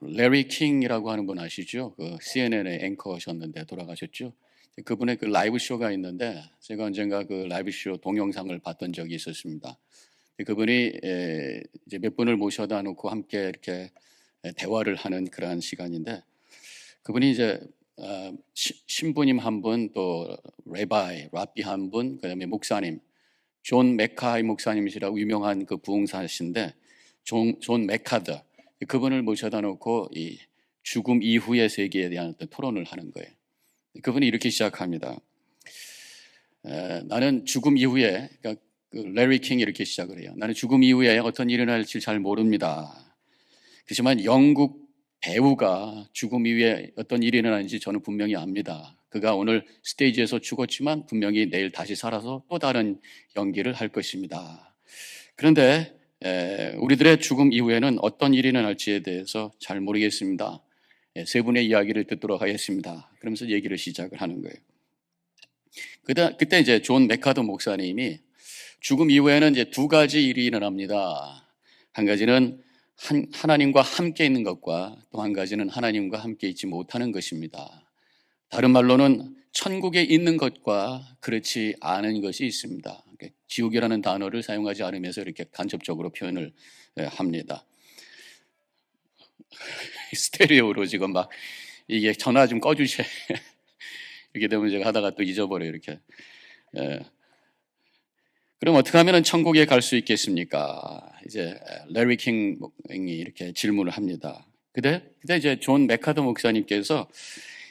레리 킹이라고 하는 분 아시죠? CNN의 앵커셨는데 돌아가셨죠. 그분의 라이브 쇼가 있는데 제가 언젠가 라이브 쇼 동영상을 봤던 적이 있었습니다. 그분이 이제 몇 분을 모셔다 놓고 함께 이렇게 대화를 하는 그러한 시간인데, 그분이 이제 신부님 한 분, 또 라비 한 분, 그다음에 목사님, 존 맥카이 목사님이시라고 유명한 부흥사신데, 존 맥카더, 그분을 모셔다 놓고 이 죽음 이후의 세계에 대한 어떤 토론을 하는 거예요. 그분이 이렇게 시작합니다. 나는 죽음 이후에, 그러니까 레리 킹이 이렇게 시작을 해요. 나는 죽음 이후에 어떤 일이 일어날지 잘 모릅니다. 그렇지만 영국 배우가 죽음 이후에 어떤 일이 일어나는지 저는 분명히 압니다. 그가 오늘 스테이지에서 죽었지만 분명히 내일 다시 살아서 또 다른 연기를 할 것입니다. 그런데 우리들의 죽음 이후에는 어떤 일이 일어날지에 대해서 잘 모르겠습니다. 세 분의 이야기를 듣도록 하겠습니다. 그러면서 얘기를 시작을 하는 거예요. 그때 이제 존 맥카더 목사님이 죽음 이후에는 이제 두 가지 일이 일어납니다. 한 가지는 하나님과 함께 있는 것과 또 한 가지는 하나님과 함께 있지 못하는 것입니다. 다른 말로는 천국에 있는 것과 그렇지 않은 것이 있습니다. 지옥이라는 단어를 사용하지 않으면서 이렇게 간접적으로 표현을 합니다. 스테레오로 지금 막 이게 전화 좀 꺼주셔. 이렇게 되면 제가 하다가 또 잊어버려요. 이렇게. 그럼 어떻게 하면 천국에 갈 수 있겠습니까? 이제 레리 킹이 이렇게 질문을 합니다. 그때 이제 존 맥카더 목사님께서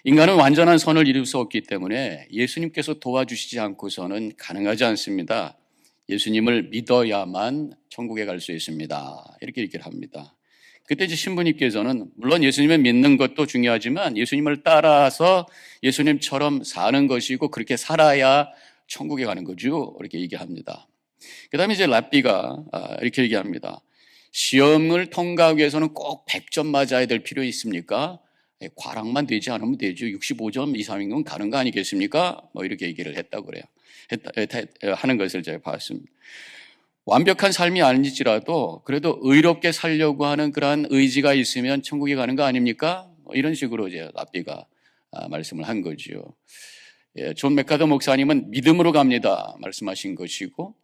인간은 완전한 선을 이룰 수 없기 때문에 예수님께서 도와주시지 않고서는 가능하지 않습니다. 예수님을 믿어야만 천국에 갈 수 있습니다. 이렇게 얘기를 합니다. 그때 이제 신부님께서는 물론 예수님을 믿는 것도 중요하지만 예수님을 따라서 예수님처럼 사는 것이고 그렇게 살아야 천국에 가는 거죠. 이렇게 얘기합니다. 그 다음에 이제 랍비가 이렇게 얘기합니다. 시험을 통과하기 위해서는 꼭 100점 맞아야 될 필요 있습니까? 과락만 되지 않으면 되죠. 65점 이상이면 가는 거 아니겠습니까? 뭐 이렇게 얘기를 했다고 그래요. 하는 것을 제가 봤습니다. 완벽한 삶이 아닐지라도 그래도 의롭게 살려고 하는 그러한 의지가 있으면 천국에 가는 거 아닙니까? 뭐 이런 식으로 이제 랍비가 말씀을 한 거죠. 존 맥카더 목사님은 믿음으로 갑니다 말씀하신 것이고,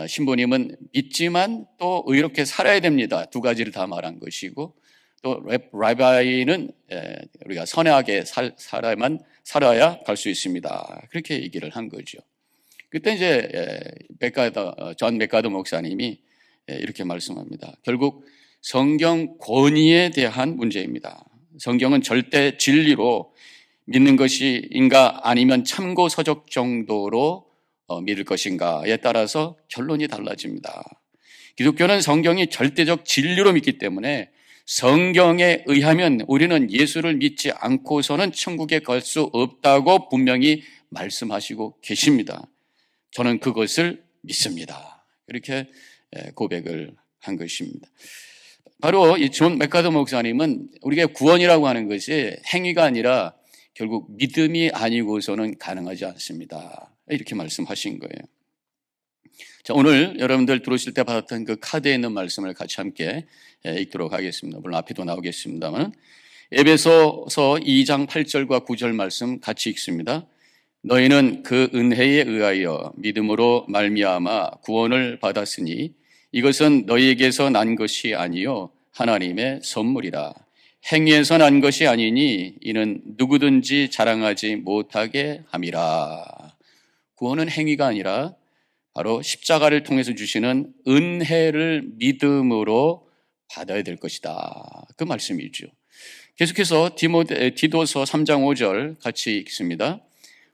신부님은 믿지만 또 의롭게 살아야 됩니다. 두 가지를 다 말한 것이고, 또 라비는 우리가 선하게 살아야 갈 수 있습니다. 그렇게 얘기를 한 거죠. 그때 이제 존 맥카더 목사님이 이렇게 말씀합니다. 결국 성경 권위에 대한 문제입니다. 성경은 절대 진리로 믿는 것인가 아니면 참고 서적 정도로 믿을 것인가에 따라서 결론이 달라집니다. 기독교는 성경이 절대적 진리로 믿기 때문에 성경에 의하면 우리는 예수를 믿지 않고서는 천국에 갈 수 없다고 분명히 말씀하시고 계십니다. 저는 그것을 믿습니다. 이렇게 고백을 한 것입니다. 바로 이 존 맥카더 목사님은 우리가 구원이라고 하는 것이 행위가 아니라 결국 믿음이 아니고서는 가능하지 않습니다. 이렇게 말씀하신 거예요. 자, 오늘 여러분들 들어오실 때 받았던 그 카드에 있는 말씀을 같이 함께 읽도록 하겠습니다. 물론 앞에도 나오겠습니다만, 에베소서 2장 8절과 9절 말씀 같이 읽습니다. 너희는 그 은혜에 의하여 믿음으로 말미암아 구원을 받았으니 이것은 너희에게서 난 것이 아니요 하나님의 선물이라. 행위에서 난 것이 아니니 이는 누구든지 자랑하지 못하게 함이라. 구원은 행위가 아니라 바로 십자가를 통해서 주시는 은혜를 믿음으로 받아야 될 것이다. 그 말씀이죠. 계속해서 디도서 3장 5절 같이 읽습니다.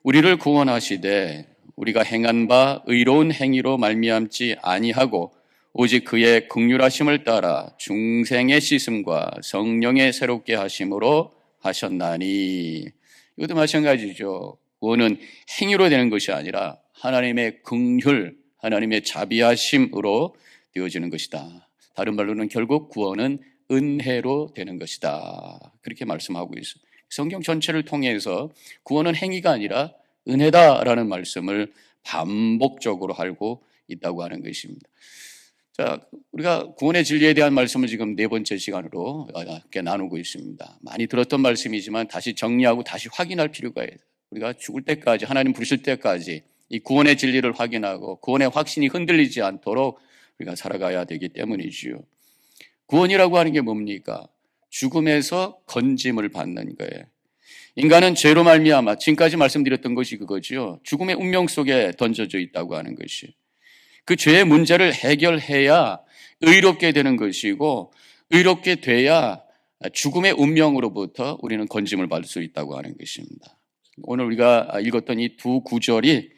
우리를 구원하시되 우리가 행한 바 의로운 행위로 말미암지 아니하고 오직 그의 긍휼하심을 따라 중생의 씻음과 성령의 새롭게 하심으로 하셨나니. 이것도 마찬가지죠. 구원은 행위로 되는 것이 아니라 하나님의 긍휼, 하나님의 자비하심으로 되어지는 것이다. 다른 말로는 결국 구원은 은혜로 되는 것이다. 그렇게 말씀하고 있어요. 성경 전체를 통해서 구원은 행위가 아니라 은혜다라는 말씀을 반복적으로 하고 있다고 하는 것입니다. 자, 우리가 구원의 진리에 대한 말씀을 지금 네 번째 시간으로 함께 나누고 있습니다. 많이 들었던 말씀이지만 다시 정리하고 다시 확인할 필요가 있어요. 우리가 죽을 때까지, 하나님 부르실 때까지 이 구원의 진리를 확인하고 구원의 확신이 흔들리지 않도록 우리가 살아가야 되기 때문이지요. 구원이라고 하는 게 뭡니까? 죽음에서 건짐을 받는 거예요. 인간은 죄로 말미암아 지금까지 말씀드렸던 것이 그거지요. 죽음의 운명 속에 던져져 있다고 하는 것이. 그 죄의 문제를 해결해야 의롭게 되는 것이고, 의롭게 돼야 죽음의 운명으로부터 우리는 건짐을 받을 수 있다고 하는 것입니다. 오늘 우리가 읽었던 이 두 구절이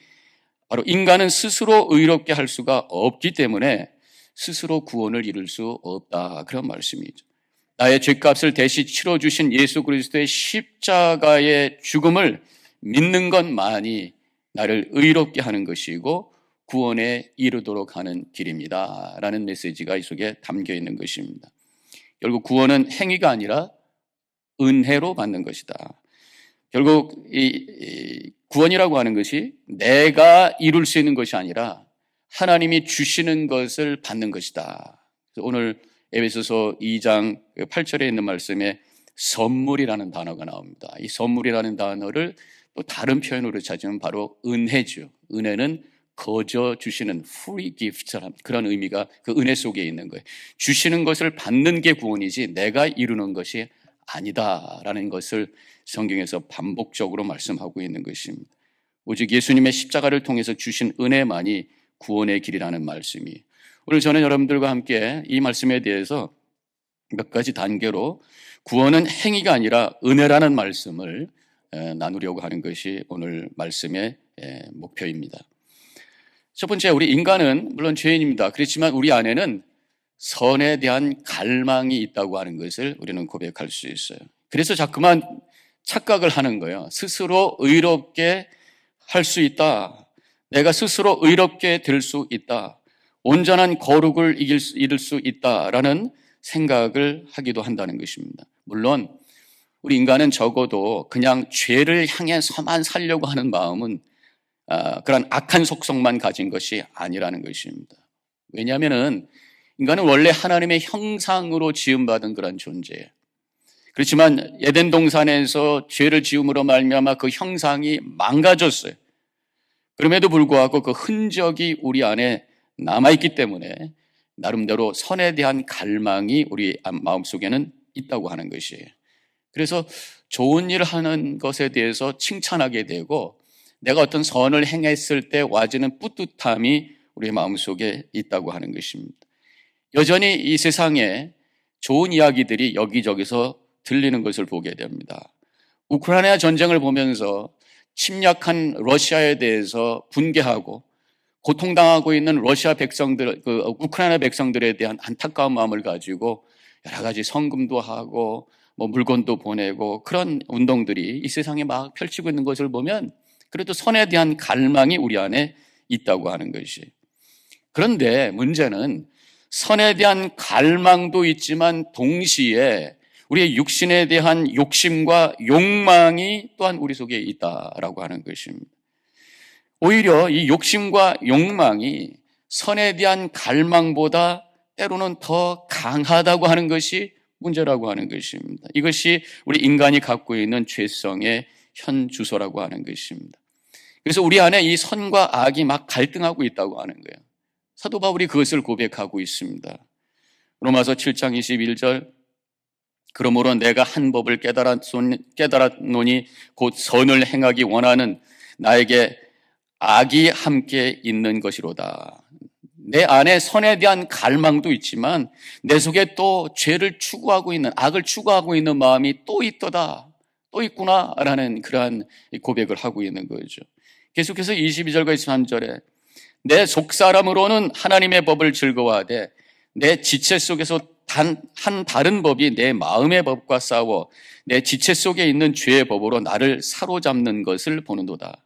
바로 인간은 스스로 의롭게 할 수가 없기 때문에 스스로 구원을 이룰 수 없다, 그런 말씀이죠. 나의 죄값을 대신 치러주신 예수 그리스도의 십자가의 죽음을 믿는 것만이 나를 의롭게 하는 것이고 구원에 이르도록 하는 길입니다 라는 메시지가 이 속에 담겨 있는 것입니다. 결국 구원은 행위가 아니라 은혜로 받는 것이다. 결국 이 구원이라고 하는 것이 내가 이룰 수 있는 것이 아니라 하나님이 주시는 것을 받는 것이다. 오늘 에베소서 2장 8절에 있는 말씀에 선물이라는 단어가 나옵니다. 이 선물이라는 단어를 또 다른 표현으로 찾으면 바로 은혜죠. 은혜는 거저 주시는 free gift라는 그런 의미가 그 은혜 속에 있는 거예요. 주시는 것을 받는 게 구원이지 내가 이루는 것이 아니다라는 것을 성경에서 반복적으로 말씀하고 있는 것입니다. 오직 예수님의 십자가를 통해서 주신 은혜만이 구원의 길이라는 말씀이. 오늘 저는 여러분들과 함께 이 말씀에 대해서 몇 가지 단계로 구원은 행위가 아니라 은혜라는 말씀을 나누려고 하는 것이 오늘 말씀의 목표입니다. 첫 번째, 우리 인간은 물론 죄인입니다. 그렇지만 우리 안에는 선에 대한 갈망이 있다고 하는 것을 우리는 고백할 수 있어요. 그래서 자꾸만 착각을 하는 거예요. 스스로 의롭게 할 수 있다. 내가 스스로 의롭게 될 수 있다. 온전한 거룩을 이룰 수 있다라는 생각을 하기도 한다는 것입니다. 물론 우리 인간은 적어도 그냥 죄를 향해서만 살려고 하는 마음은 그런 악한 속성만 가진 것이 아니라는 것입니다. 왜냐하면 인간은 원래 하나님의 형상으로 지음받은 그런 존재예요. 그렇지만 에덴 동산에서 죄를 지음으로 말미암아 그 형상이 망가졌어요. 그럼에도 불구하고 그 흔적이 우리 안에 남아있기 때문에 나름대로 선에 대한 갈망이 우리 마음속에는 있다고 하는 것이에요. 그래서 좋은 일을 하는 것에 대해서 칭찬하게 되고 내가 어떤 선을 행했을 때 와지는 뿌듯함이 우리 마음속에 있다고 하는 것입니다. 여전히 이 세상에 좋은 이야기들이 여기저기서 들리는 것을 보게 됩니다. 우크라이나 전쟁을 보면서 침략한 러시아에 대해서 분개하고 고통당하고 있는 러시아 백성들, 우크라이나 백성들에 대한 안타까운 마음을 가지고 여러 가지 성금도 하고 물건도 보내고 그런 운동들이 이 세상에 막 펼치고 있는 것을 보면 그래도 선에 대한 갈망이 우리 안에 있다고 하는 것이. 그런데 문제는 선에 대한 갈망도 있지만 동시에 우리의 육신에 대한 욕심과 욕망이 또한 우리 속에 있다라고 하는 것입니다. 오히려 이 욕심과 욕망이 선에 대한 갈망보다 때로는 더 강하다고 하는 것이 문제라고 하는 것입니다. 이것이 우리 인간이 갖고 있는 죄성의 현 주소라고 하는 것입니다. 그래서 우리 안에 이 선과 악이 막 갈등하고 있다고 하는 거예요. 사도 바울이 그것을 고백하고 있습니다. 로마서 7장 21절 그러므로 내가 한 법을 깨달았노니 곧 선을 행하기 원하는 나에게 악이 함께 있는 것이로다. 내 안에 선에 대한 갈망도 있지만 내 속에 또 죄를 추구하고 있는, 악을 추구하고 있는 마음이 또 있더다, 또 있구나라는 그러한 고백을 하고 있는 거죠. 계속해서 22절과 23절에 내 속사람으로는 하나님의 법을 즐거워하되 내 지체 속에서 단 한 다른 법이 내 마음의 법과 싸워 내 지체 속에 있는 죄의 법으로 나를 사로잡는 것을 보는도다.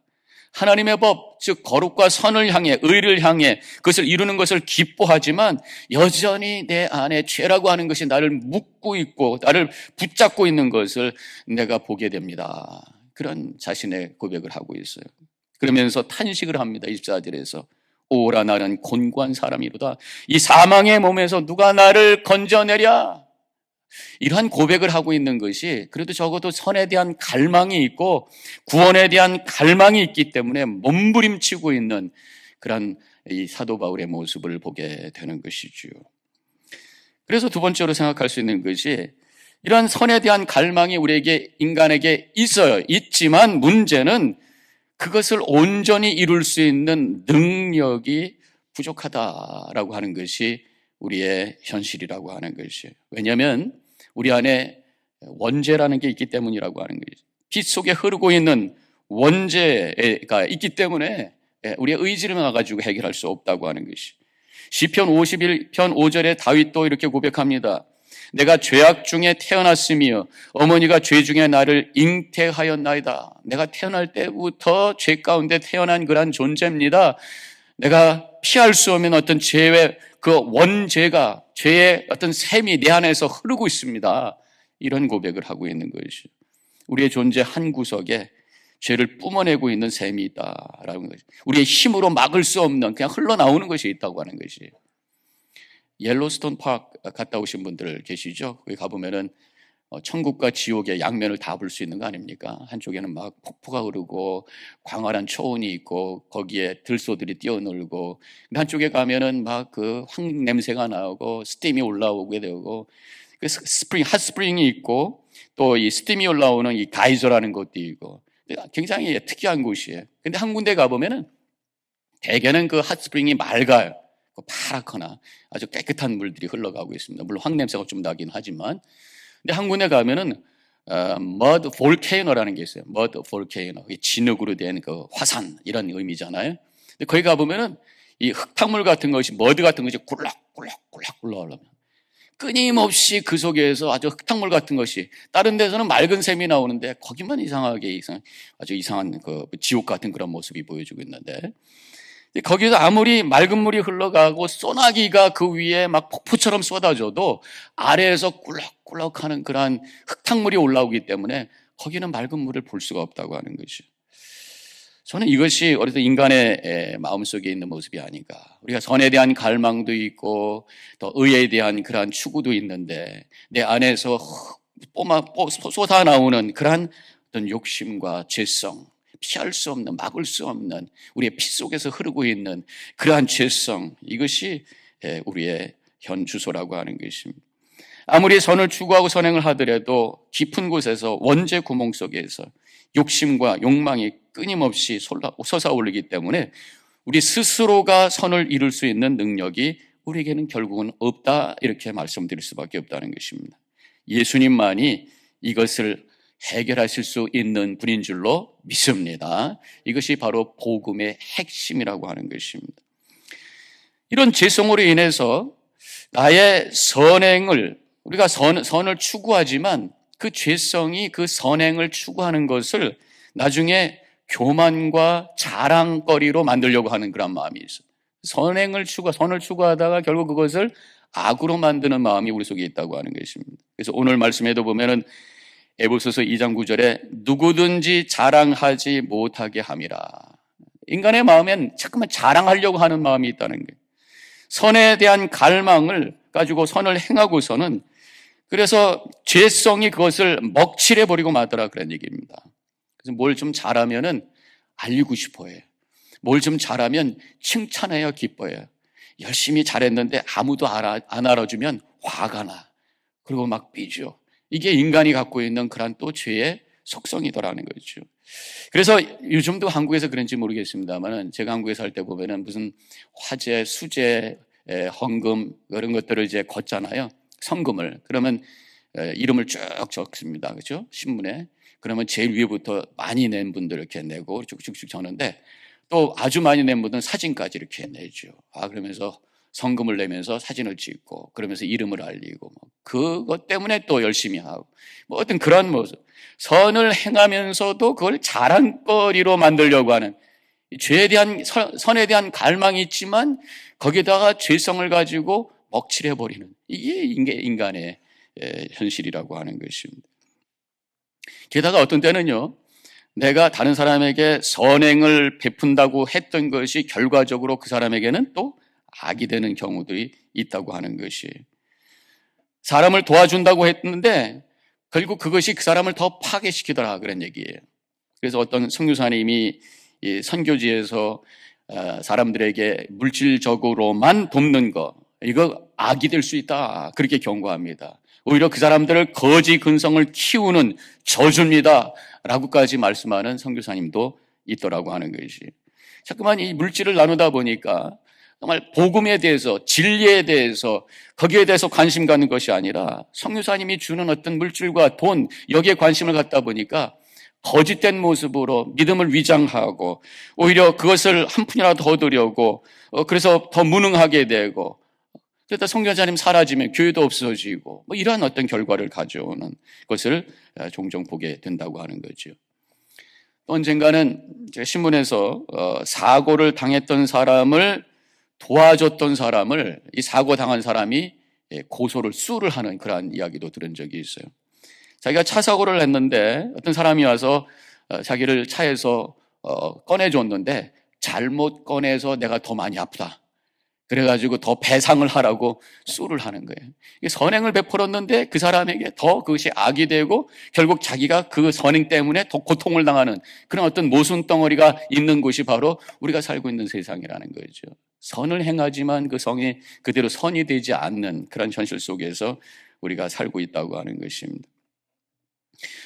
하나님의 법, 즉 거룩과 선을 향해, 의를 향해 그것을 이루는 것을 기뻐하지만 여전히 내 안에 죄라고 하는 것이 나를 묶고 있고 나를 붙잡고 있는 것을 내가 보게 됩니다. 그런 자신의 고백을 하고 있어요. 그러면서 탄식을 합니다. 24절에서 오라 나는 곤고한 사람이로다. 이 사망의 몸에서 누가 나를 건져내랴. 이러한 고백을 하고 있는 것이 그래도 적어도 선에 대한 갈망이 있고 구원에 대한 갈망이 있기 때문에 몸부림치고 있는 그런 이 사도 바울의 모습을 보게 되는 것이죠. 그래서 두 번째로 생각할 수 있는 것이 이러한 선에 대한 갈망이 우리에게 인간에게 있어요. 있지만 문제는 그것을 온전히 이룰 수 있는 능력이 부족하다라고 하는 것이 우리의 현실이라고 하는 것이에요. 왜냐하면 우리 안에 원죄라는 게 있기 때문이라고 하는 거죠. 피 속에 흐르고 있는 원죄가 있기 때문에 우리의 의지를 가지고 해결할 수 없다고 하는 것이. 시편 51편 5절에 다윗도 이렇게 고백합니다. 내가 죄악 중에 태어났으며 어머니가 죄 중에 나를 잉태하였나이다. 내가 태어날 때부터 죄 가운데 태어난 그런 존재입니다. 내가 피할 수 없는 어떤 죄의 그 원죄가 죄의 어떤 샘이 내 안에서 흐르고 있습니다. 이런 고백을 하고 있는 것이죠. 우리의 존재 한 구석에 죄를 뿜어내고 있는 샘이 있다라는 것이. 우리의 힘으로 막을 수 없는 그냥 흘러나오는 것이 있다고 하는 것이. 옐로스톤 파크 갔다 오신 분들 계시죠? 거기 가보면은 천국과 지옥의 양면을 다 볼 수 있는 거 아닙니까? 한쪽에는 막 폭포가 흐르고 광활한 초원이 있고 거기에 들소들이 뛰어놀고, 한쪽에 가면은 막 그 황 냄새가 나오고 스팀이 올라오게 되고, 그 스프링, 핫스프링이 있고 또 이 스팀이 올라오는 이 가이저라는 것도 있고 굉장히 특이한 곳이에요. 근데 한 군데 가보면은 대개는 그 핫스프링이 맑아요. 파랗거나 아주 깨끗한 물들이 흘러가고 있습니다. 물론 황 냄새가 좀 나긴 하지만. 근데 한 군데 가면은 mud volcano라는 게 있어요. mud volcano, 진흙으로 된 그 화산 이런 의미잖아요. 근데 거기 가보면은 이 흙탕물 같은 것이, 머드 같은 것이 굴락굴락굴락 올라오면 끊임없이 그 속에서 아주 흙탕물 같은 것이, 다른 데서는 맑은 샘이 나오는데 거기만 이상하게 아주 이상한 그 지옥 같은 그런 모습이 보여주고 있는데, 거기서 아무리 맑은 물이 흘러가고 소나기가 그 위에 막 폭포처럼 쏟아져도 아래에서 꿀럭꿀럭하는 그러한 흙탕물이 올라오기 때문에 거기는 맑은 물을 볼 수가 없다고 하는 것이죠. 저는 이것이 어디서 인간의 마음속에 있는 모습이 아닌가. 우리가 선에 대한 갈망도 있고 또 의에 대한 그러한 추구도 있는데 내 안에서 쏟아나오는 그러한 어떤 욕심과 죄성, 피할 수 없는, 막을 수 없는 우리의 피 속에서 흐르고 있는 그러한 죄성, 이것이 우리의 현 주소라고 하는 것입니다. 아무리 선을 추구하고 선행을 하더라도 깊은 곳에서, 원죄 구멍 속에서 욕심과 욕망이 끊임없이 솟아오르기 때문에 우리 스스로가 선을 이룰 수 있는 능력이 우리에게는 결국은 없다, 이렇게 말씀드릴 수밖에 없다는 것입니다. 예수님만이 이것을 해결하실 수 있는 분인 줄로 믿습니다. 이것이 바로 복음의 핵심이라고 하는 것입니다. 이런 죄성으로 인해서 나의 선행을, 우리가 선을 추구하지만 그 죄성이 그 선행을 추구하는 것을 나중에 교만과 자랑거리로 만들려고 하는 그런 마음이 있어요. 선을 추구하다가 결국 그것을 악으로 만드는 마음이 우리 속에 있다고 하는 것입니다. 그래서 오늘 말씀에도 보면은 에베소서 2장 9절에 누구든지 자랑하지 못하게 함이라. 인간의 마음엔 자꾸만 자랑하려고 하는 마음이 있다는 거예요. 선에 대한 갈망을 가지고 선을 행하고서는 그래서 죄성이 그것을 먹칠해 버리고 마더라, 그런 얘기입니다. 그래서 뭘 좀 잘하면은 알리고 싶어해요. 뭘 좀 잘하면 칭찬해요, 기뻐해요. 열심히 잘했는데 아무도 안 알아주면 화가 나. 그리고 막 삐져. 이게 인간이 갖고 있는 그런 또 죄의 속성이더라는 거죠. 그래서 요즘도 한국에서 그런지 모르겠습니다만, 제가 한국에 살 때 보면은 무슨 화재, 수재, 헌금 이런 것들을 이제 걷잖아요. 성금을. 그러면 이름을 쭉 적습니다. 그렇죠? 신문에. 그러면 제일 위에부터 많이 낸 분들 이렇게 내고 쭉쭉쭉 적는데, 또 아주 많이 낸 분들은 사진까지 이렇게 내죠. 그러면서 성금을 내면서 사진을 찍고, 그러면서 이름을 알리고, 그것 때문에 또 열심히 하고, 어떤 그런 모습. 선을 행하면서도 그걸 자랑거리로 만들려고 하는, 죄에 대한, 선에 대한 갈망이 있지만 거기다가 죄성을 가지고 먹칠해버리는, 이게 인간의 현실이라고 하는 것입니다. 게다가 어떤 때는요, 내가 다른 사람에게 선행을 베푼다고 했던 것이 결과적으로 그 사람에게는 또 악이 되는 경우들이 있다고 하는 것이, 사람을 도와준다고 했는데 결국 그것이 그 사람을 더 파괴시키더라, 그런 얘기예요. 그래서 어떤 선교사님이 이 선교지에서 사람들에게 물질적으로만 돕는 거, 이거 악이 될 수 있다, 그렇게 경고합니다. 오히려 그 사람들을 거지 근성을 키우는 저주입니다 라고까지 말씀하는 선교사님도 있더라고 하는 것이, 자꾸만 이 물질을 나누다 보니까 정말 복음에 대해서, 진리에 대해서, 거기에 대해서 관심 갖는 것이 아니라 선교사님이 주는 어떤 물질과 돈, 여기에 관심을 갖다 보니까 거짓된 모습으로 믿음을 위장하고 오히려 그것을 한 푼이라도 더 드려고, 그래서 더 무능하게 되고, 그러다 선교사님 사라지면 교회도 없어지고, 뭐 이러한 어떤 결과를 가져오는 것을 종종 보게 된다고 하는 거죠. 또 언젠가는 제가 신문에서 사고를 당했던 사람을 도와줬던 사람을, 이 사고 당한 사람이 고소를 수를 하는 그러한 이야기도 들은 적이 있어요. 자기가 차 사고를 했는데 어떤 사람이 와서 자기를 차에서 꺼내줬는데 잘못 꺼내서 내가 더 많이 아프다, 그래가지고 더 배상을 하라고 수를 하는 거예요. 선행을 베풀었는데 그 사람에게 더 그것이 악이 되고 결국 자기가 그 선행 때문에 더 고통을 당하는 그런 어떤 모순 덩어리가 있는 곳이 바로 우리가 살고 있는 세상이라는 거죠. 선을 행하지만 그 성이 그대로 선이 되지 않는 그런 현실 속에서 우리가 살고 있다고 하는 것입니다.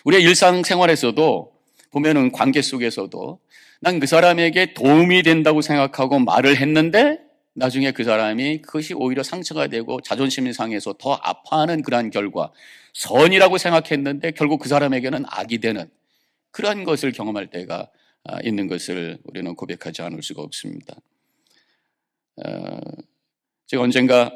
우리의 일상생활에서도 보면은, 관계 속에서도 난 그 사람에게 도움이 된다고 생각하고 말을 했는데 나중에 그 사람이 그것이 오히려 상처가 되고 자존심이 상해서 더 아파하는 그러한 결과, 선이라고 생각했는데 결국 그 사람에게는 악이 되는 그러한 것을 경험할 때가 있는 것을 우리는 고백하지 않을 수가 없습니다. 제가 언젠가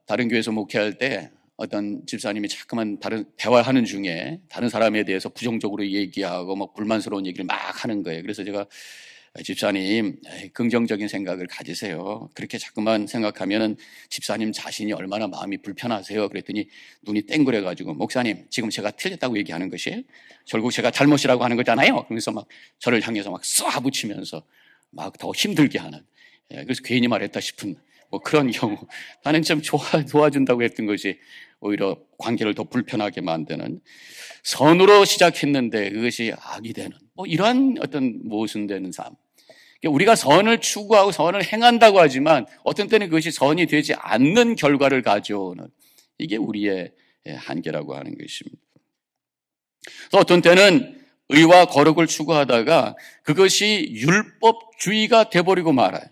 다른 교회에서 목회할 때 어떤 집사님이 자꾸만 다른 대화하는 중에 다른 사람에 대해서 부정적으로 얘기하고 뭐 불만스러운 얘기를 막 하는 거예요. 그래서 제가, 집사님, 긍정적인 생각을 가지세요. 그렇게 자꾸만 생각하면은 집사님 자신이 얼마나 마음이 불편하세요. 그랬더니 눈이 땡그래가지고, 목사님, 지금 제가 틀렸다고 얘기하는 것이 결국 제가 잘못이라고 하는 거잖아요. 그러면서 막 저를 향해서 막 쏘아붙이면서 막 더 힘들게 하는, 그래서 괜히 말했다 싶은 뭐 그런 경우, 나는 좀 도와준다고 했던 것이 오히려 관계를 더 불편하게 만드는, 선으로 시작했는데 그것이 악이 되는, 뭐 이러한 어떤 모순되는 삶. 우리가 선을 추구하고 선을 행한다고 하지만 어떤 때는 그것이 선이 되지 않는 결과를 가져오는, 이게 우리의 한계라고 하는 것입니다. 또 어떤 때는 의와 거룩을 추구하다가 그것이 율법주의가 돼버리고 말아요.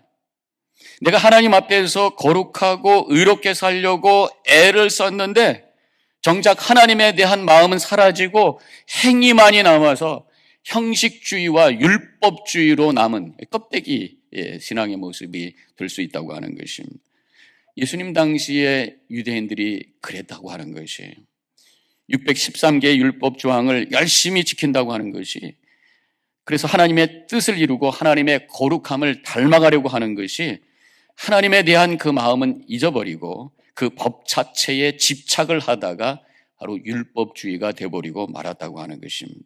내가 하나님 앞에서 거룩하고 의롭게 살려고 애를 썼는데 정작 하나님에 대한 마음은 사라지고 행위만이 남아서 형식주의와 율법주의로 남은 껍데기 신앙의 모습이 될 수 있다고 하는 것입니다. 예수님 당시에 유대인들이 그랬다고 하는 것이에요. 613개의 율법 조항을 열심히 지킨다고 하는 것이, 그래서 하나님의 뜻을 이루고 하나님의 거룩함을 닮아가려고 하는 것이, 하나님에 대한 그 마음은 잊어버리고 그 법 자체에 집착을 하다가 바로 율법주의가 되어버리고 말았다고 하는 것입니다.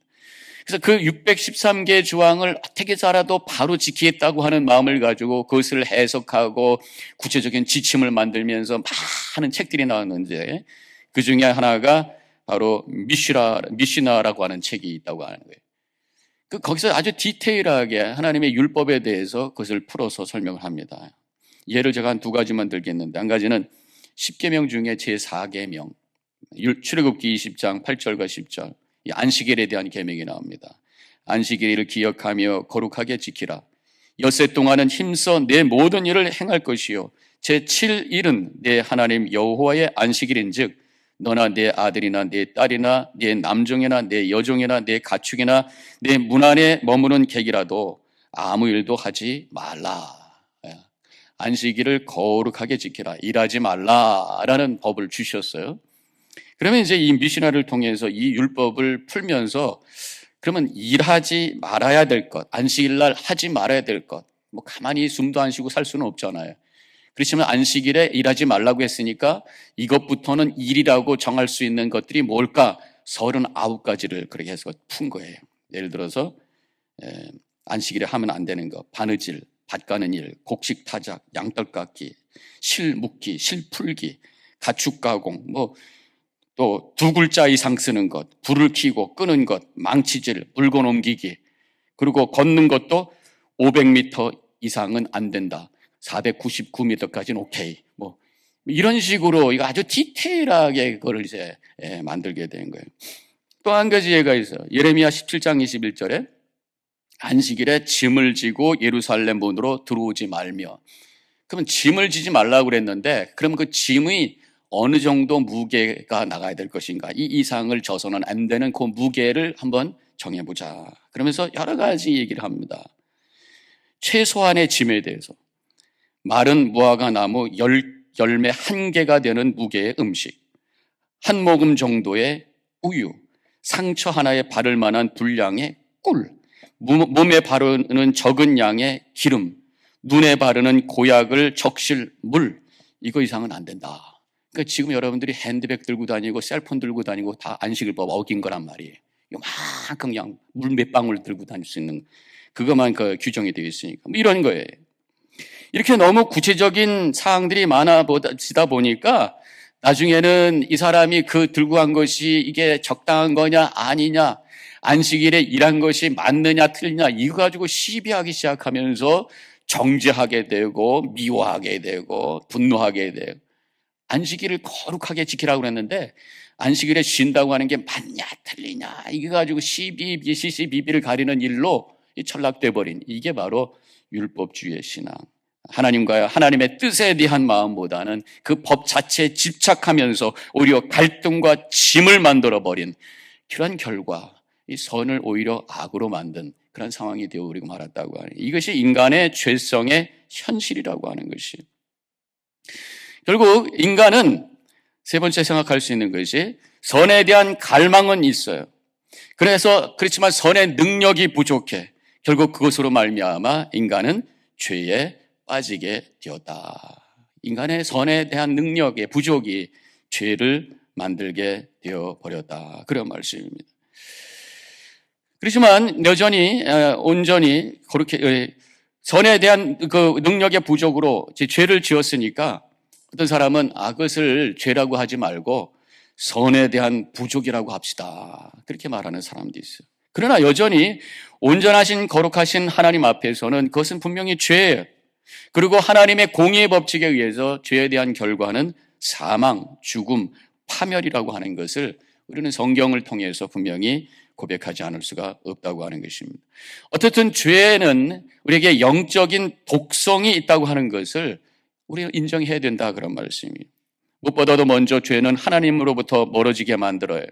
그래서 그 613개 조항을 어떻게 살아도 바로 지키겠다고 하는 마음을 가지고 그것을 해석하고 구체적인 지침을 만들면서 많은 책들이 나왔는데, 그 중에 하나가 바로 미시나라고 하는 책이 있다고 하는 거예요. 거기서 아주 디테일하게 하나님의 율법에 대해서 그것을 풀어서 설명을 합니다. 예를 제가 한 두 가지만 들겠는데, 한 가지는 10계명 중에 제4계명, 출애굽기 20장 8절과 10절, 이 안식일에 대한 계명이 나옵니다. 안식일을 기억하며 거룩하게 지키라. 엿새 동안은 힘써 내 모든 일을 행할 것이요 제7일은 내 하나님 여호와의 안식일인즉 너나 내 아들이나 내 딸이나 내 남종이나 내 여종이나 내 가축이나 내 문 안에 머무는 객이라도 아무 일도 하지 말라. 안식일을 거룩하게 지키라, 일하지 말라라는 법을 주셨어요. 그러면 이제 이 미시나를 통해서 이 율법을 풀면서, 그러면 일하지 말아야 될 것, 안식일날 하지 말아야 될 것, 뭐 가만히 숨도 안 쉬고 살 수는 없잖아요. 그렇지만 안식일에 일하지 말라고 했으니까 이것부터는 일이라고 정할 수 있는 것들이 뭘까? 39가지를 그렇게 해서 푼 거예요. 예를 들어서 안식일에 하면 안 되는 거, 바느질, 밭 가는 일, 곡식 타작, 양떡 깎기, 실 묶기, 실 풀기, 가축 가공, 또 두 글자 이상 쓰는 것, 불을 켜고 끄는 것, 망치질, 물건 옮기기, 그리고 걷는 것도 500m 이상은 안 된다. 499m까지는 오케이. 이런 식으로 이거 아주 디테일하게 그걸 이제 만들게 된 거예요. 또 한 가지 예가 있어요. 예레미야 17장 21절에 안식일에 짐을 지고 예루살렘 문으로 들어오지 말며. 그러면 짐을 지지 말라고 그랬는데, 그럼 그 짐이 어느 정도 무게가 나가야 될 것인가? 이 이상을 져서는 안 되는 그 무게를 한번 정해보자. 그러면서 여러 가지 얘기를 합니다. 최소한의 짐에 대해서 마른 무화과 나무 열매 1개가 되는 무게의 음식, 한 모금 정도의 우유, 상처 하나에 바를 만한 분량의 꿀, 몸에 바르는 적은 양의 기름, 눈에 바르는 고약을 적실 물, 이거 이상은 안 된다. 그러니까 지금 여러분들이 핸드백 들고 다니고 셀폰 들고 다니고 다 안식일법 어긴 거란 말이에요. 요만큼 그냥 물 몇 방울 들고 다닐 수 있는 그것만 그 규정이 되어 있으니까 이런 거예요. 이렇게 너무 구체적인 사항들이 많아지다 보니까 나중에는 이 사람이 그 들고 간 것이 이게 적당한 거냐 아니냐, 안식일에 일한 것이 맞느냐 틀리냐 이거 가지고 시비하기 시작하면서 정죄하게 되고 미워하게 되고 분노하게 되고, 안식일을 거룩하게 지키라고 그랬는데 안식일에 쉰다고 하는 게 맞냐 틀리냐 이거 가지고 시비를 가리는 일로 전락돼 버린, 이게 바로 율법주의의 신앙. 하나님과 하나님의 뜻에 대한 마음보다는 그 법 자체에 집착하면서 오히려 갈등과 짐을 만들어 버린 그런 결과, 이 선을 오히려 악으로 만든 그런 상황이 되어버리고 말았다고 하는, 이것이 인간의 죄성의 현실이라고 하는 것이. 결국 인간은 세 번째 생각할 수 있는 것이 선에 대한 갈망은 있어요. 그렇지만 선의 능력이 부족해. 결국 그것으로 말미암아 인간은 죄에 빠지게 되었다. 인간의 선에 대한 능력의 부족이 죄를 만들게 되어 버렸다. 그런 말씀입니다. 그렇지만 여전히 온전히 그렇게 선에 대한 그 능력의 부족으로 죄를 지었으니까 어떤 사람은 그것을 죄라고 하지 말고 선에 대한 부족이라고 합시다. 그렇게 말하는 사람도 있어요. 그러나 여전히 온전하신 거룩하신 하나님 앞에서는 그것은 분명히 죄예요. 그리고 하나님의 공의의 법칙에 의해서 죄에 대한 결과는 사망, 죽음, 파멸이라고 하는 것을 우리는 성경을 통해서 분명히 고백하지 않을 수가 없다고 하는 것입니다. 어쨌든 죄는 우리에게 영적인 독성이 있다고 하는 것을 우리는 인정해야 된다, 그런 말씀입니다. 무엇보다도 먼저 죄는 하나님으로부터 멀어지게 만들어요.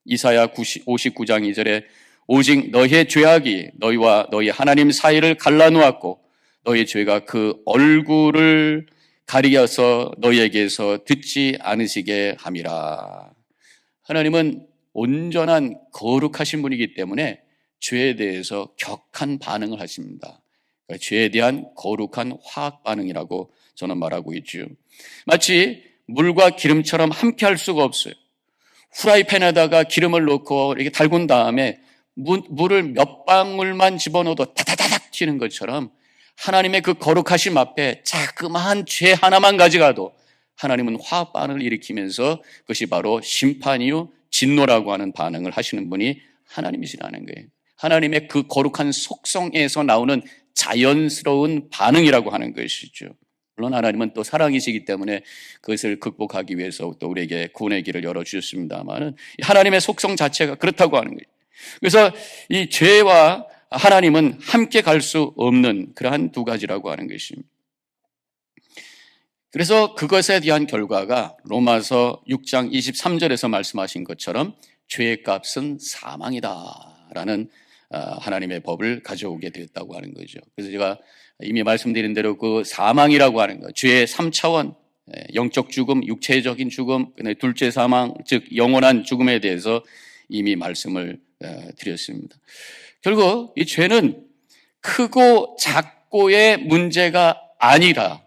이사야 59장 2절에 오직 너희의 죄악이 너희와 너희 하나님 사이를 갈라놓았고 너희 죄가 그 얼굴을 가리어서 너희에게서 듣지 않으시게 함이라. 하나님은 온전한 거룩하신 분이기 때문에 죄에 대해서 격한 반응을 하십니다. 그러니까 죄에 대한 거룩한 화학 반응이라고 저는 말하고 있죠. 마치 물과 기름처럼 함께 할 수가 없어요. 후라이팬에다가 기름을 넣고 이렇게 달군 다음에 물을 몇 방울만 집어넣어도 다다다닥 튀는 것처럼 하나님의 그 거룩하심 앞에 자그마한 죄 하나만 가져가도 하나님은 화학 반응을 일으키면서 그것이 바로 심판이요 진노라고 하는 반응을 하시는 분이 하나님이시라는 거예요. 하나님의 그 거룩한 속성에서 나오는 자연스러운 반응이라고 하는 것이죠. 물론 하나님은 또 사랑이시기 때문에 그것을 극복하기 위해서 또 우리에게 구원의 길을 열어주셨습니다만 하나님의 속성 자체가 그렇다고 하는 거예요. 그래서 이 죄와 하나님은 함께 갈 수 없는 그러한 두 가지라고 하는 것입니다. 그래서 그것에 대한 결과가 로마서 6장 23절에서 말씀하신 것처럼 죄의 값은 사망이다라는 하나님의 법을 가져오게 되었다고 하는 거죠. 그래서 제가 이미 말씀드린 대로 그 사망이라고 하는 것, 죄의 3차원, 영적 죽음, 육체적인 죽음, 둘째 사망, 즉 영원한 죽음에 대해서 이미 말씀을 드렸습니다. 결국 이 죄는 크고 작고의 문제가 아니라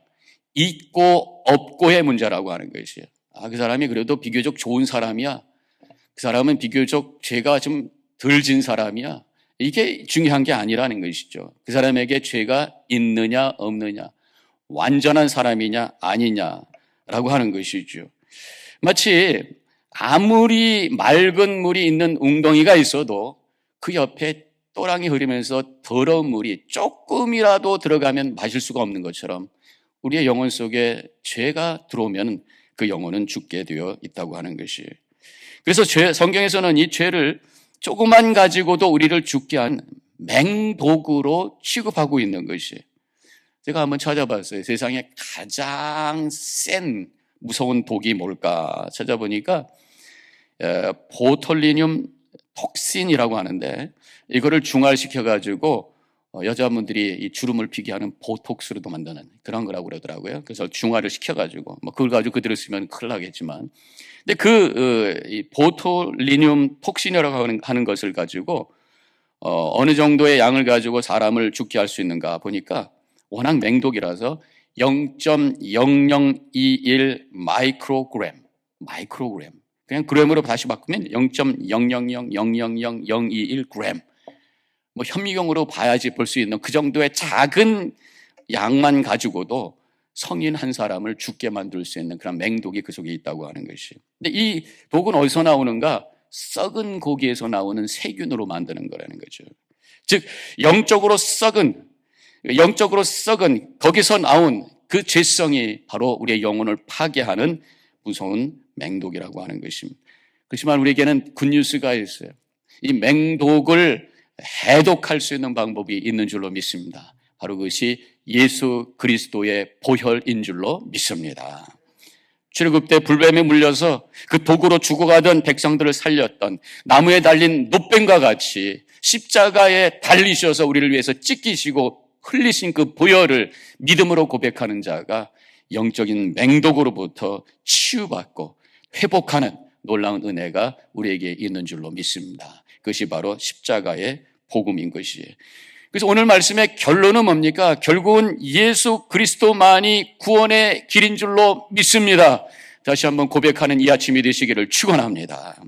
있고 없고의 문제라고 하는 것이에요. 그 사람이 그래도 비교적 좋은 사람이야. 그 사람은 비교적 죄가 좀 덜 진 사람이야. 이게 중요한 게 아니라는 것이죠. 그 사람에게 죄가 있느냐 없느냐, 완전한 사람이냐 아니냐라고 하는 것이죠. 마치 아무리 맑은 물이 있는 웅덩이가 있어도 그 옆에 또랑이 흐르면서 더러운 물이 조금이라도 들어가면 마실 수가 없는 것처럼 우리의 영혼 속에 죄가 들어오면 그 영혼은 죽게 되어 있다고 하는 것이에요. 그래서 성경에서는 이 죄를 조금만 가지고도 우리를 죽게 한 맹독으로 취급하고 있는 것이에요. 제가 한번 찾아봤어요. 세상에 가장 센 무서운 독이 뭘까 찾아보니까 보톨리늄 톡신이라고 하는데, 이거를 중화시켜가지고 여자분들이 이 주름을 피게 하는 보톡스로도 만드는 그런 거라고 그러더라고요. 그래서 중화를 시켜가지고 뭐 그걸 가지고 그대로 쓰면 큰일 나겠지만, 근데 이 보톨리늄 톡신이라고 하는 것을 가지고 어느 정도의 양을 가지고 사람을 죽게 할 수 있는가 보니까 워낙 맹독이라서 0.0021 마이크로그램, 그냥 그램으로 다시 바꾸면 0.000000021g, 뭐 현미경으로 봐야지 볼 수 있는 그 정도의 작은 양만 가지고도 성인 한 사람을 죽게 만들 수 있는 그런 맹독이 그 속에 있다고 하는 것이. 근데 이 독은 어디서 나오는가? 썩은 고기에서 나오는 세균으로 만드는 거라는 거죠. 즉 영적으로 썩은 거기서 나온 그 죄성이 바로 우리의 영혼을 파괴하는 무서운 맹독이라고 하는 것입니다. 그렇지만 우리에게는 굿뉴스가 있어요. 이 맹독을 해독할 수 있는 방법이 있는 줄로 믿습니다. 바로 그것이 예수 그리스도의 보혈인 줄로 믿습니다. 출애굽 때 불뱀에 물려서 그 독으로 죽어가던 백성들을 살렸던 나무에 달린 노뱀과 같이 십자가에 달리셔서 우리를 위해서 찢기시고 흘리신 그 보혈을 믿음으로 고백하는 자가 영적인 맹독으로부터 치유받고 회복하는 놀라운 은혜가 우리에게 있는 줄로 믿습니다. 그것이 바로 십자가의 복음인 것이에요. 그래서 오늘 말씀의 결론은 뭡니까? 결국은 예수 그리스도만이 구원의 길인 줄로 믿습니다. 다시 한번 고백하는 이 아침이 되시기를 축원합니다.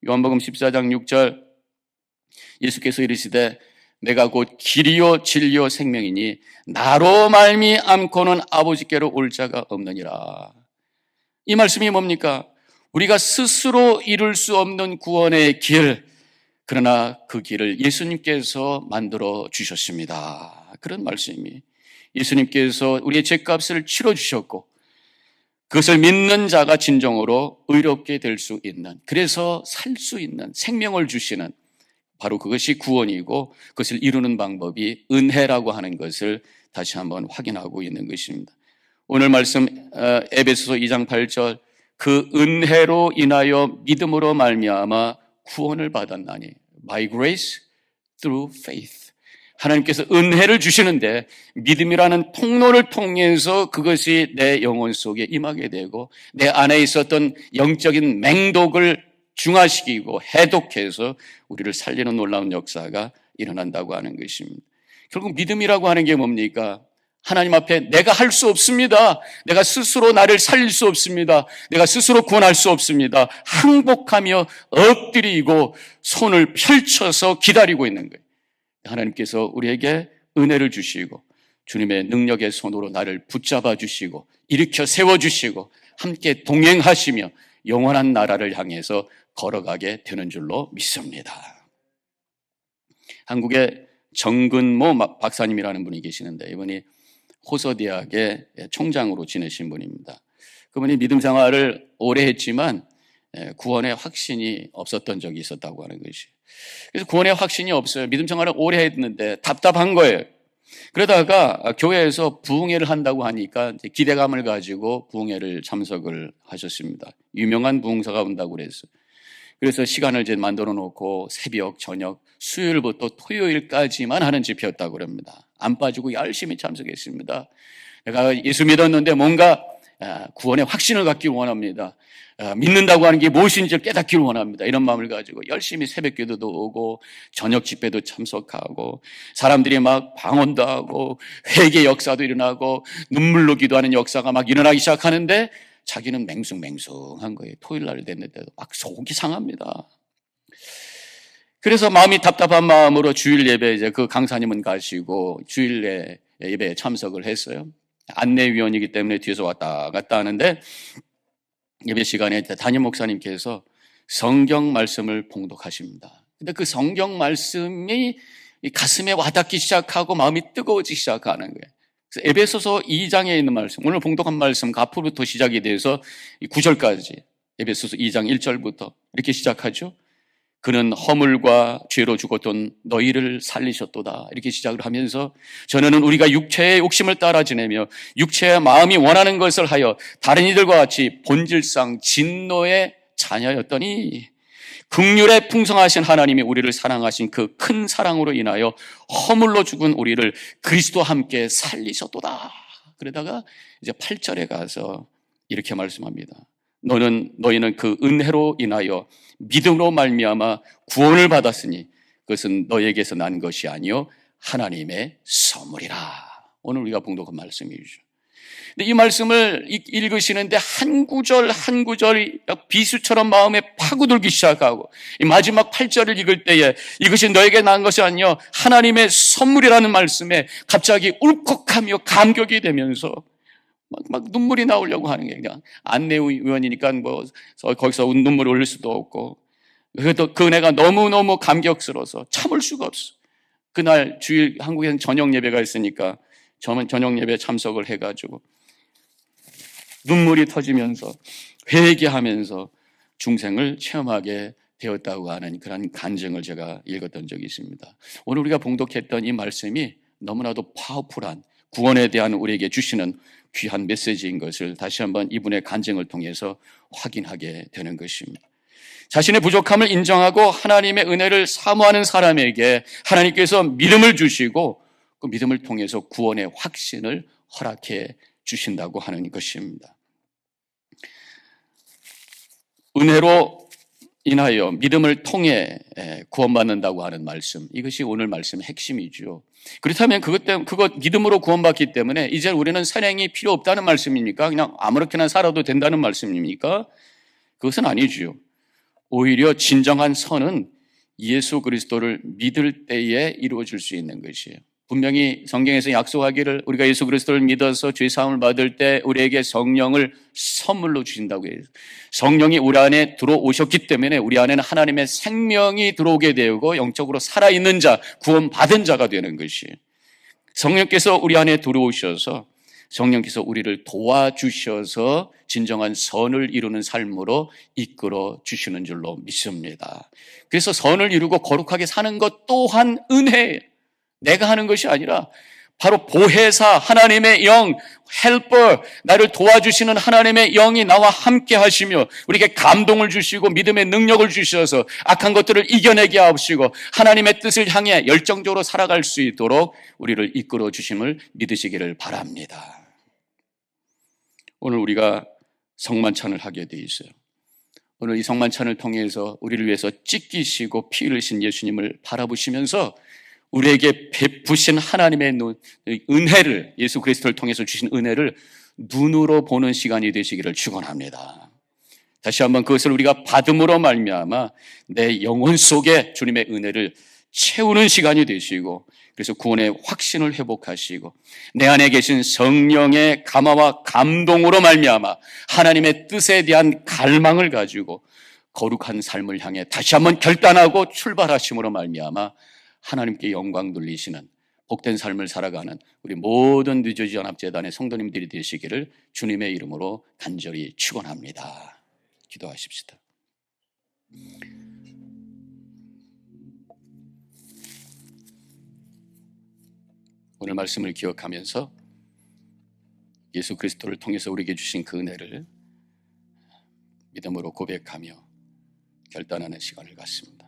요한복음 14장 6절, 예수께서 이르시되 내가 곧 길이요 진리요 생명이니 나로 말미암고는 아버지께로 올 자가 없느니라. 이 말씀이 뭡니까? 우리가 스스로 이룰 수 없는 구원의 길, 그러나 그 길을 예수님께서 만들어 주셨습니다. 그런 말씀이, 예수님께서 우리의 죄값을 치러 주셨고 그것을 믿는 자가 진정으로 의롭게 될 수 있는, 그래서 살 수 있는 생명을 주시는, 바로 그것이 구원이고 그것을 이루는 방법이 은혜라고 하는 것을 다시 한번 확인하고 있는 것입니다. 오늘 말씀 에베소서 2장 8절, 그 은혜로 인하여 믿음으로 말미암아 구원을 받았나니, by grace through faith. 하나님께서 은혜를 주시는데 믿음이라는 통로를 통해서 그것이 내 영혼 속에 임하게 되고 내 안에 있었던 영적인 맹독을 중화시키고 해독해서 우리를 살리는 놀라운 역사가 일어난다고 하는 것입니다. 결국 믿음이라고 하는 게 뭡니까? 하나님 앞에 내가 할 수 없습니다. 내가 스스로 나를 살릴 수 없습니다. 내가 스스로 구원할 수 없습니다. 항복하며 엎드리고 손을 펼쳐서 기다리고 있는 거예요. 하나님께서 우리에게 은혜를 주시고 주님의 능력의 손으로 나를 붙잡아 주시고 일으켜 세워주시고 함께 동행하시며 영원한 나라를 향해서 걸어가게 되는 줄로 믿습니다. 한국에 정근모 박사님이라는 분이 계시는데, 이분이 호서대학의 총장으로 지내신 분입니다. 그분이 믿음 생활을 오래 했지만 구원의 확신이 없었던 적이 있었다고 하는 것이. 그래서 구원의 확신이 없어요. 믿음 생활을 오래 했는데 답답한 거예요. 그러다가 교회에서 부흥회를 한다고 하니까 기대감을 가지고 부흥회를 참석을 하셨습니다. 유명한 부흥사가 온다고 그랬어요. 그래서 시간을 이제 만들어 놓고 새벽, 저녁, 수요일부터 토요일까지만 하는 집회였다고 그럽니다. 안 빠지고 열심히 참석했습니다. 내가 예수 믿었는데 뭔가 구원의 확신을 갖기를 원합니다. 믿는다고 하는 게 무엇인지를 깨닫기를 원합니다. 이런 마음을 가지고 열심히 새벽 기도도 오고 저녁 집회도 참석하고 사람들이 막 방언도 하고 회개 역사도 일어나고 눈물로 기도하는 역사가 막 일어나기 시작하는데 자기는 맹숭맹숭한 거예요. 토요일 날 됐는데도 막 속이 상합니다. 그래서 마음이 답답한 마음으로 주일 예배 이제 그 강사님은 가시고 주일 예배에 참석을 했어요. 안내위원이기 때문에 뒤에서 왔다 갔다 하는데 예배 시간에 담임 목사님께서 성경 말씀을 봉독하십니다. 근데 그 성경 말씀이 가슴에 와닿기 시작하고 마음이 뜨거워지기 시작하는 거예요. 그래서 에베소서 2장에 있는 말씀, 오늘 봉독한 말씀 앞으로부터 시작이 돼서 9절까지 에베소서 2장 1절부터 이렇게 시작하죠. 그는 허물과 죄로 죽었던 너희를 살리셨도다. 이렇게 시작을 하면서 저는 우리가 육체의 욕심을 따라 지내며 육체의 마음이 원하는 것을 하여 다른 이들과 같이 본질상 진노의 자녀였더니 긍휼에 풍성하신 하나님이 우리를 사랑하신 그 큰 사랑으로 인하여 허물로 죽은 우리를 그리스도와 함께 살리셨도다. 그러다가 이제 8절에 가서 이렇게 말씀합니다. 너희는 그 은혜로 인하여 믿음으로 말미암아 구원을 받았으니 그것은 너희에게서 난 것이 아니요 하나님의 선물이라. 오늘 우리가 봉독한 말씀이죠. 근데 이 말씀을 읽으시는데 한 구절 한 구절이 비수처럼 마음에 파고들기 시작하고 이 마지막 8절을 읽을 때에 이것이 너에게 난 것이 아니요 하나님의 선물이라는 말씀에 갑자기 울컥하며 감격이 되면서 막 눈물이 나오려고 하는 게 그냥 안내위원이니까 뭐 거기서 눈물을 흘릴 수도 없고 그래도 그 은혜가 너무너무 감격스러워서 참을 수가 없어. 그날 주일 한국에는 저녁 예배가 있으니까 저는 저녁 예배에 참석을 해가지고 눈물이 터지면서 회개하면서 중생을 체험하게 되었다고 하는 그런 간증을 제가 읽었던 적이 있습니다. 오늘 우리가 봉독했던 이 말씀이 너무나도 파워풀한 구원에 대한 우리에게 주시는 귀한 메시지인 것을 다시 한번 이분의 간증을 통해서 확인하게 되는 것입니다. 자신의 부족함을 인정하고 하나님의 은혜를 사모하는 사람에게 하나님께서 믿음을 주시고 그 믿음을 통해서 구원의 확신을 허락해 주신다고 하는 것입니다. 은혜로 인하여 믿음을 통해 구원받는다고 하는 말씀, 이것이 오늘 말씀의 핵심이죠. 그렇다면 그것 믿음으로 구원받기 때문에 이제 우리는 선행이 필요 없다는 말씀입니까? 그냥 아무렇게나 살아도 된다는 말씀입니까? 그것은 아니지요. 오히려 진정한 선은 예수 그리스도를 믿을 때에 이루어질 수 있는 것이에요. 분명히 성경에서 약속하기를 우리가 예수 그리스도를 믿어서 죄 사함을 받을 때 우리에게 성령을 선물로 주신다고 해요. 성령이 우리 안에 들어오셨기 때문에 우리 안에는 하나님의 생명이 들어오게 되고 영적으로 살아있는 자, 구원받은 자가 되는 것이에요. 성령께서 우리 안에 들어오셔서 성령께서 우리를 도와주셔서 진정한 선을 이루는 삶으로 이끌어 주시는 줄로 믿습니다. 그래서 선을 이루고 거룩하게 사는 것 또한 은혜예요. 내가 하는 것이 아니라 바로 보혜사 하나님의 영, 헬퍼, 나를 도와주시는 하나님의 영이 나와 함께 하시며 우리에게 감동을 주시고 믿음의 능력을 주셔서 악한 것들을 이겨내게 하시고 하나님의 뜻을 향해 열정적으로 살아갈 수 있도록 우리를 이끌어 주심을 믿으시기를 바랍니다. 오늘 우리가 성만찬을 하게 돼 있어요. 오늘 이 성만찬을 통해서 우리를 위해서 찢기시고 피 흘리신 예수님을 바라보시면서 우리에게 베푸신 하나님의 은혜를, 예수 그리스도를 통해서 주신 은혜를 눈으로 보는 시간이 되시기를 축원합니다. 다시 한번 그것을 우리가 받음으로 말미암아 내 영혼 속에 주님의 은혜를 채우는 시간이 되시고 그래서 구원의 확신을 회복하시고 내 안에 계신 성령의 감화와 감동으로 말미암아 하나님의 뜻에 대한 갈망을 가지고 거룩한 삶을 향해 다시 한번 결단하고 출발하심으로 말미암아 하나님께 영광 돌리시는 복된 삶을 살아가는 우리 모든 뉴저지 연합재단의 성도님들이 되시기를 주님의 이름으로 간절히 축원합니다. 기도하십시다. 오늘 말씀을 기억하면서 예수 그리스도를 통해서 우리에게 주신 그 은혜를 믿음으로 고백하며 결단하는 시간을 갖습니다.